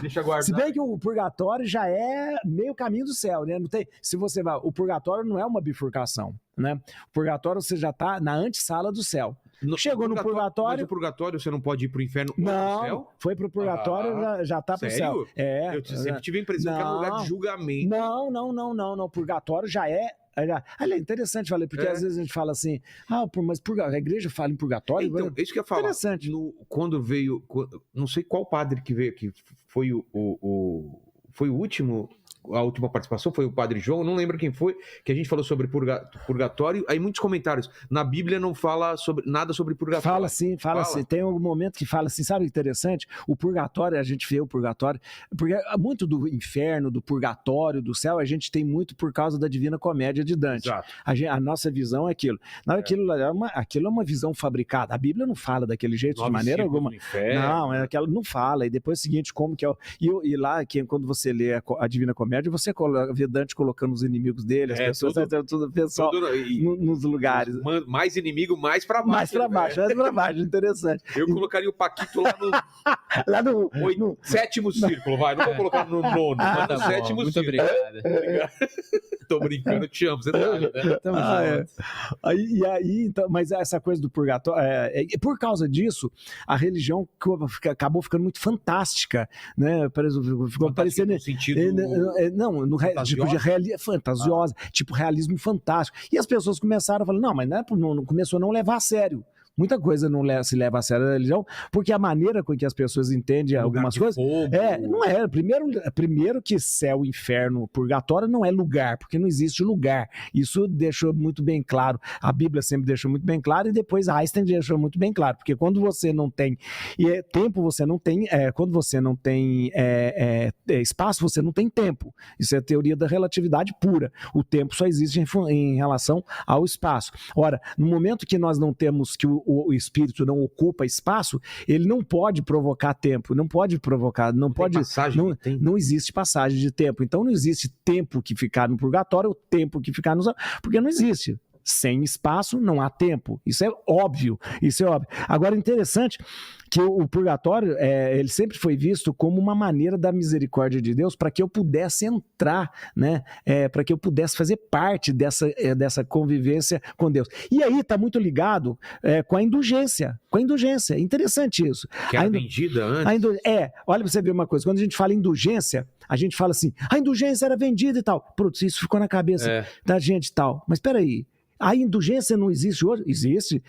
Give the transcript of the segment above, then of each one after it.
Deixa guardar. Se bem que o purgatório já é meio caminho do céu, né? Não tem, se você vai, o purgatório não é uma bifurcação, né? O purgatório você já está na antessala do céu. Chegou no purgatório... Mas o purgatório você não pode ir pro inferno ou pro céu? Foi pro purgatório, já tá pro céu. Sério? Eu sempre tive a impressão que era um lugar de julgamento. Não. Purgatório já é... Olha, interessante, falei, porque às vezes a gente fala assim, mas a igreja fala em purgatório. Então, isso que eu ia falar. Interessante. Quando veio, não sei qual padre que veio aqui, foi foi o último, a última participação, foi o padre João, não lembro quem foi, que a gente falou sobre purgatório, aí muitos comentários, na Bíblia não fala nada sobre purgatório. Fala sim, tem algum momento que fala assim, sabe o interessante? O purgatório, a gente vê o purgatório, porque muito do inferno, do purgatório, do céu, a gente tem muito por causa da Divina Comédia de Dante. Exato. A nossa visão é aquilo. Não, aquilo é uma visão fabricada, a Bíblia não fala daquele jeito, de maneira alguma. Não, aquela não fala, e depois é o seguinte, como que é, e lá, quando você lê a Divina Comédia, você vê Dante colocando os inimigos dele, as pessoas, tudo pessoal nos lugares. Mais inimigo, mais pra baixo. Mais pra baixo, interessante. Eu colocaria o Paquito lá no sétimo círculo, vai. Não vou colocar no nono, mas no sétimo muito círculo. Obrigado. Tô brincando, te amo, você sabe, né? Aí, então, mas essa coisa do purgatório, por causa disso, a religião acabou ficando muito fantástica, né? Ficou parecendo... No sentido... fantasiosa, tipo realismo fantástico. E as pessoas começaram a falar, não começou a não levar a sério. Muita coisa não se leva a sério a religião, porque a maneira com que as pessoas entendem algumas coisas... Não é. Primeiro que céu, inferno, purgatório não é lugar, porque não existe lugar. Isso deixou muito bem claro. A Bíblia sempre deixou muito bem claro, e depois Einstein deixou muito bem claro, porque quando você não tem tempo, você não tem... quando você não tem espaço, você não tem tempo. Isso é a teoria da relatividade pura. O tempo só existe em relação ao espaço. Ora, no momento que nós não temos, que o espírito não ocupa espaço, ele não pode provocar tempo, não existe passagem de tempo. Então não existe tempo que ficar no purgatório, ou tempo que ficar no céu, porque não existe. Sem espaço não há tempo. Isso é óbvio. Agora, interessante que o purgatório, ele sempre foi visto como uma maneira da misericórdia de Deus para que eu pudesse entrar, né? Para que eu pudesse fazer parte dessa convivência com Deus. E aí está muito ligado com a indulgência. É interessante isso. Que era vendida antes. Olha para você ver uma coisa. Quando a gente fala indulgência, a gente fala assim, a indulgência era vendida e tal. Pronto, isso ficou na cabeça da gente e tal. Mas espera aí. A indulgência não existe hoje? Existe.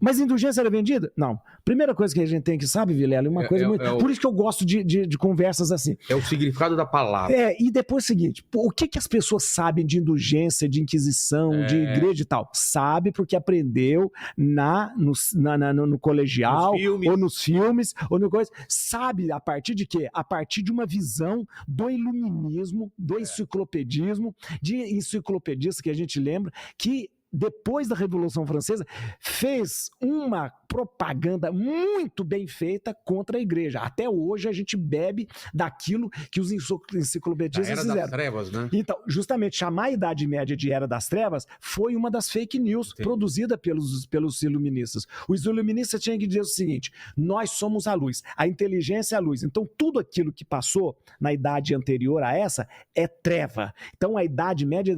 Mas a indulgência era vendida? Não. Primeira coisa que a gente tem que saber, Vilela, uma coisa muito... Por isso que eu gosto de conversas assim. É o significado da palavra. E depois é o seguinte, o que as pessoas sabem de indulgência, de inquisição, de igreja e tal? Sabe porque aprendeu no colegial, ou nos filmes, ou no coisa. Sabe a partir de quê? A partir de uma visão do iluminismo, do enciclopedismo, de enciclopedista que a gente lembra, que depois da Revolução Francesa, fez uma propaganda muito bem feita contra a igreja. Até hoje a gente bebe daquilo que os enciclopedistas fizeram. Era das trevas, né? Então, justamente chamar a Idade Média de Era das Trevas foi uma das fake news produzida pelos iluministas. Os iluministas tinham que dizer o seguinte, nós somos a luz, a inteligência é a luz. Então, tudo aquilo que passou na idade anterior a essa é treva. Então, a Idade Média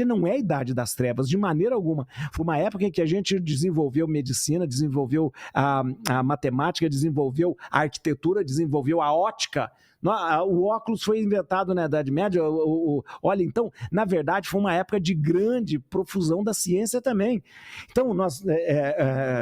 não é a Idade das Trevas, de maneira alguma. Foi uma época em que a gente desenvolveu medicina, desenvolveu a matemática, desenvolveu a arquitetura, desenvolveu a ótica. O óculos foi inventado na Idade Média. Olha, então, na verdade, foi uma época de grande profusão da ciência também. Então,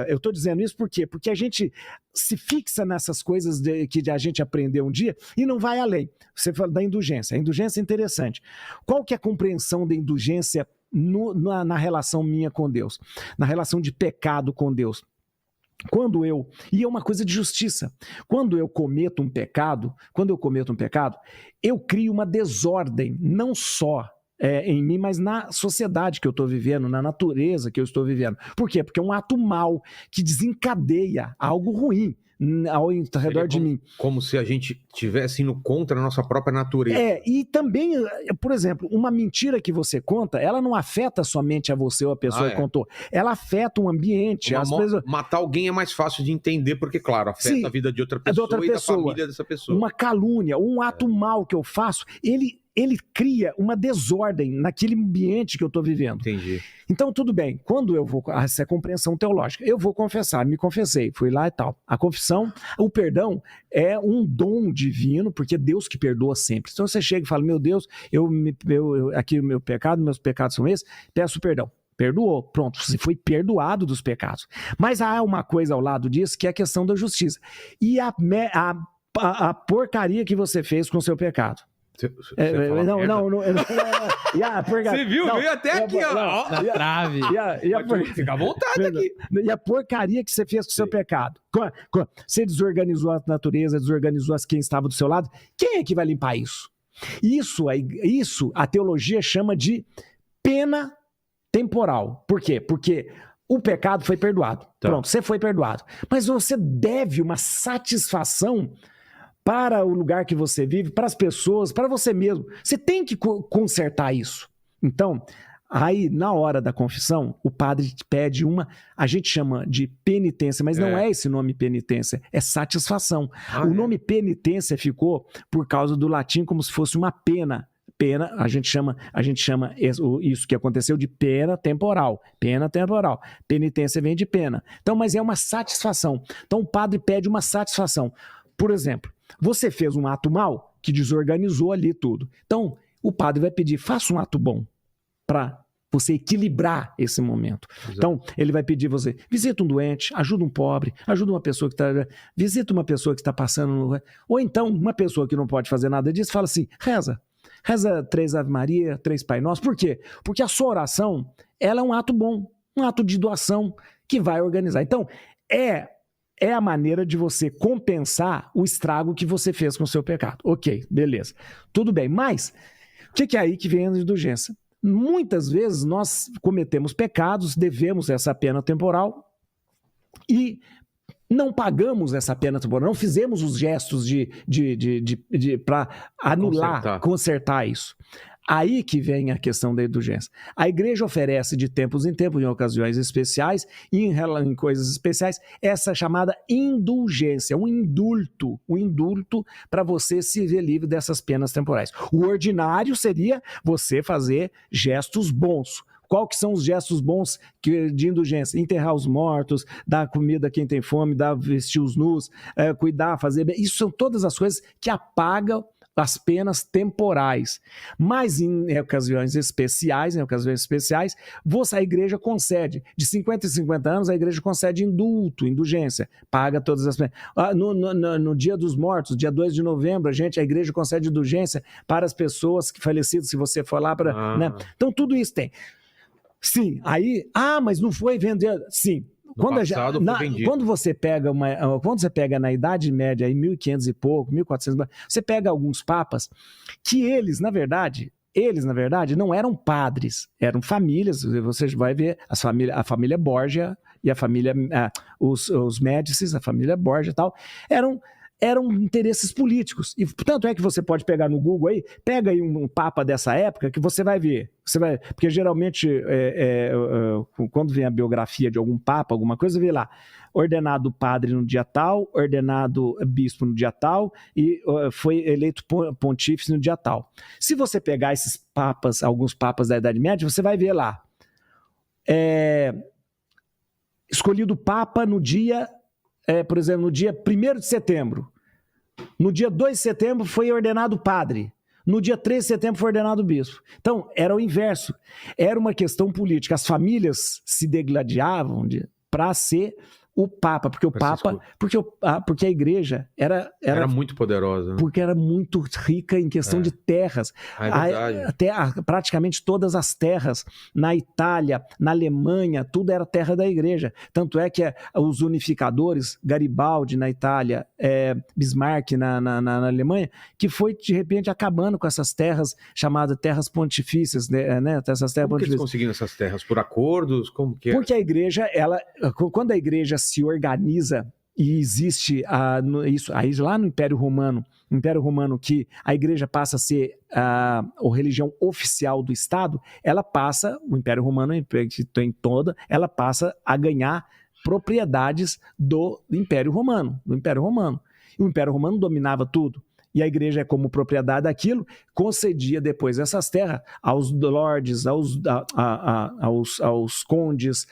eu estou dizendo isso por quê? Porque a gente se fixa nessas coisas que a gente aprendeu um dia e não vai além. Você fala da indulgência. A indulgência é interessante. Qual que é a compreensão da indulgência na relação minha com Deus? Na relação de pecado com Deus? E é uma coisa de justiça, quando eu cometo um pecado, eu crio uma desordem, não só em mim, mas na sociedade que eu estou vivendo, na natureza que eu estou vivendo. Por quê? Porque é um ato mau que desencadeia algo ruim. ao redor de mim. Como se a gente estivesse indo contra a nossa própria natureza. E também, por exemplo, uma mentira que você conta, ela não afeta somente a você ou a pessoa que contou. Ela afeta o ambiente. Matar alguém é mais fácil de entender, porque, claro, afeta a vida de outra pessoa e da família dessa pessoa. Uma calúnia, um ato mal que eu faço, ele cria uma desordem naquele ambiente que eu estou vivendo. Entendi. Então, tudo bem. Quando eu vou... Essa é a compreensão teológica. Eu vou confessar, me confessei, fui lá e tal. A confissão, o perdão é um dom divino, porque é Deus que perdoa sempre. Então, você chega e fala, meu Deus, aqui o meu pecado, meus pecados são esses, peço perdão. Perdoou, pronto, você foi perdoado dos pecados. Mas há uma coisa ao lado disso, que é a questão da justiça. E a porcaria que você fez com o seu pecado. Você viu? Não, veio até aqui, ó. Na trave. Fica à vontade aqui. E a porcaria que você fez com o seu pecado. Você desorganizou a natureza, desorganizou quem estava do seu lado. Quem é que vai limpar isso? Isso a teologia chama de pena temporal. Por quê? Porque o pecado foi perdoado. Tá. Pronto, você foi perdoado. Mas você deve uma satisfação para o lugar que você vive, para as pessoas, para você mesmo. Você tem que consertar isso. Então, aí, na hora da confissão, o padre te pede a gente chama de penitência, mas não é esse nome penitência, é satisfação. O nome penitência ficou por causa do latim como se fosse uma pena. Pena, a gente chama isso que aconteceu de pena temporal. Pena temporal. Penitência vem de pena. Então, mas é uma satisfação. Então, o padre pede uma satisfação. Por exemplo, você fez um ato mal que desorganizou ali tudo. Então, o padre vai pedir, faça um ato bom para você equilibrar esse momento. Exato. Então, ele vai pedir você, visita um doente, ajuda um pobre, ajuda uma pessoa que está... Visita uma pessoa que está passando... Ou então, uma pessoa que não pode fazer nada disso, fala assim, reza 3 Ave Maria, 3 Pai Nosso. Por quê? Porque a sua oração, ela é um ato bom, um ato de doação que vai organizar. Então, é a maneira de você compensar o estrago que você fez com o seu pecado. Ok, beleza. Tudo bem, mas o que é aí que vem a indulgência? Muitas vezes nós cometemos pecados, devemos essa pena temporal e não pagamos essa pena temporal, não fizemos os gestos para anular, consertar isso. Aí que vem a questão da indulgência. A igreja oferece de tempos em tempos, em ocasiões especiais e em coisas especiais, essa chamada indulgência, um indulto para você se ver livre dessas penas temporais. O ordinário seria você fazer gestos bons. Qual que são os gestos bons de indulgência? Enterrar os mortos, dar comida a quem tem fome, vestir os nus, cuidar, fazer bem. Isso são todas as coisas que apagam as penas temporais. Mas em ocasiões especiais, a igreja concede. De 50 em 50 anos, a igreja concede indulgência. Paga todas as penas. No Dia dos Mortos, dia 2 de novembro, a igreja concede indulgência para as pessoas que falecidas, se você for lá para... Né? Então, tudo isso tem. Sim, aí... mas não foi vender... Sim. Quando você pega na Idade Média, aí 1500 e pouco, 1400, você pega alguns papas que eles, na verdade, não eram padres, eram famílias. Você vai ver a família Borgia e a família, os Médicis, a família Borgia e tal, eram interesses políticos. E tanto é que você pode pegar no Google aí, pega aí um papa dessa época que você vai ver. Porque geralmente, quando vem a biografia de algum papa, alguma coisa, vê lá, ordenado padre no dia tal, ordenado bispo no dia tal, e foi eleito pontífice no dia tal. Se você pegar esses papas, alguns papas da Idade Média, você vai ver lá, escolhido papa no dia... por exemplo, no dia 1º de setembro. No dia 2 de setembro foi ordenado padre. No dia 3 de setembro foi ordenado bispo. Então, era o inverso. Era uma questão política. As famílias se degladiavam para ser o Papa, porque a igreja era muito poderosa, né? Porque era muito rica em questão de terras. Praticamente todas as terras na Itália, na Alemanha, tudo era terra da igreja. Tanto é que os unificadores, Garibaldi na Itália, Bismarck na Alemanha, que foi de repente acabando com essas terras chamadas terras pontifícias, né? Essas terras Como que eles conseguiram essas terras? Por acordos? Como que é? Porque a igreja, quando a igreja se organiza e existe isso aí lá no Império Romano, que a igreja passa a ser a religião oficial do Estado, o Império Romano tem toda, ela passa a ganhar propriedades do Império Romano. O Império Romano dominava tudo. E a igreja, como propriedade daquilo, concedia depois essas terras aos lordes, aos condes.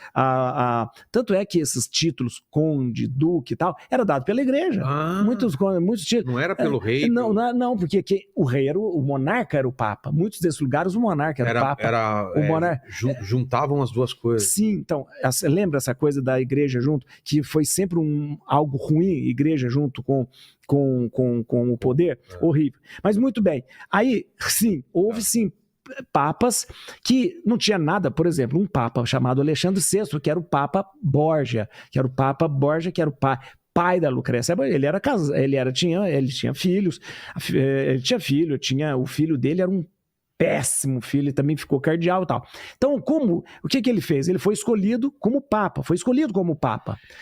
Tanto é que esses títulos, conde, duque e tal, era dado pela igreja. Muitos títulos. Não era pelo rei? Não, porque o rei o monarca era o papa. Muitos desses lugares o monarca era o papa. Juntavam as duas coisas. Sim, então, lembra essa coisa da igreja junto, que foi sempre algo ruim, igreja junto com o poder? Horrível. Mas muito bem. Aí, sim, houve sim papas que não tinha nada, por exemplo, um papa chamado Alexandre VI, que era o Papa Borgia, que era o pai da Lucrécia. Ele tinha filhos, o filho dele era um péssimo filho, ele também ficou cardeal e tal. Então, o que ele fez? Ele foi escolhido como papa,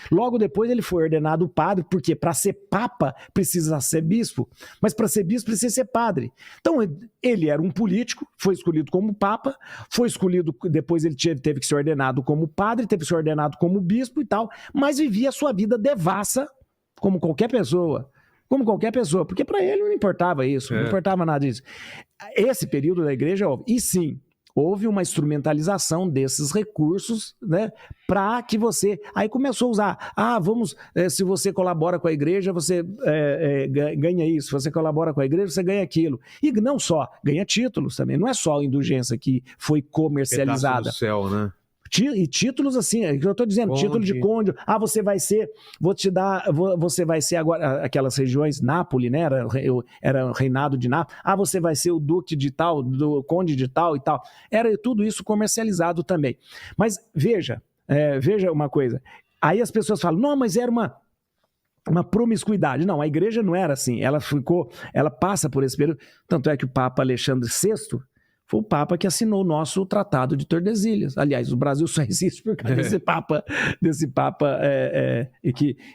Logo depois ele foi ordenado padre, porque para ser papa precisa ser bispo, mas para ser bispo precisa ser padre. Então, ele era um político, foi escolhido como papa, depois ele teve que ser ordenado como padre, teve que ser ordenado como bispo e tal, mas vivia a sua vida devassa, como qualquer pessoa, porque para ele não importava isso, não importava nada disso. Esse período da igreja houve uma instrumentalização desses recursos, né, para que você... Aí começou a usar, se você colabora com a igreja, você ganha isso, se você colabora com a igreja, você ganha aquilo. E não só, ganha títulos também, não é só a indulgência que foi comercializada. Pedaço do céu, né? E títulos assim, é o que eu estou dizendo, título de conde, você vai ser agora, aquelas regiões, Nápoles, né, era o reinado de Nápoles, você vai ser o duque de tal, do conde de tal e tal, era tudo isso comercializado também. Mas veja uma coisa, aí as pessoas falam, não, mas era uma promiscuidade. Não, a igreja não era assim, ela passa por esse período, tanto é que o Papa Alexandre VI foi o Papa que assinou o nosso Tratado de Tordesilhas. Aliás, o Brasil só existe por causa desse Papa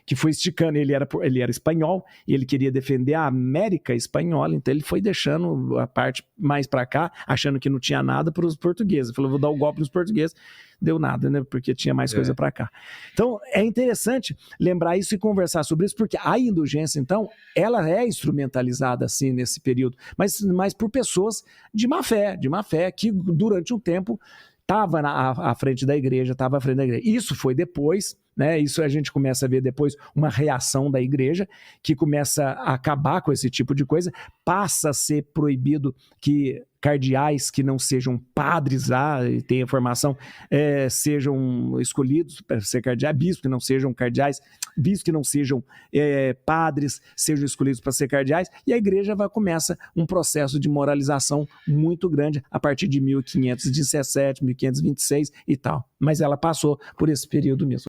que foi esticando. Ele era espanhol e ele queria defender a América espanhola, então ele foi deixando a parte mais para cá, achando que não tinha nada para os portugueses. Ele falou, vou dar o golpe nos portugueses. Deu nada, né? Porque tinha mais coisa para cá. Então, é interessante lembrar isso e conversar sobre isso, porque a indulgência, então, ela é instrumentalizada, assim, nesse período, mas por pessoas de má fé, que durante um tempo estava à frente da igreja, Isso foi depois, né? Isso a gente começa a ver depois uma reação da igreja, que começa a acabar com esse tipo de coisa, passa a ser proibido que cardeais que não sejam padres lá e tenham formação sejam escolhidos para ser cardeais, bispos que não sejam cardeais, bispos que não sejam padres sejam escolhidos para ser cardeais, e a igreja começa um processo de moralização muito grande a partir de 1517, 1526 e tal. Mas ela passou por esse período mesmo.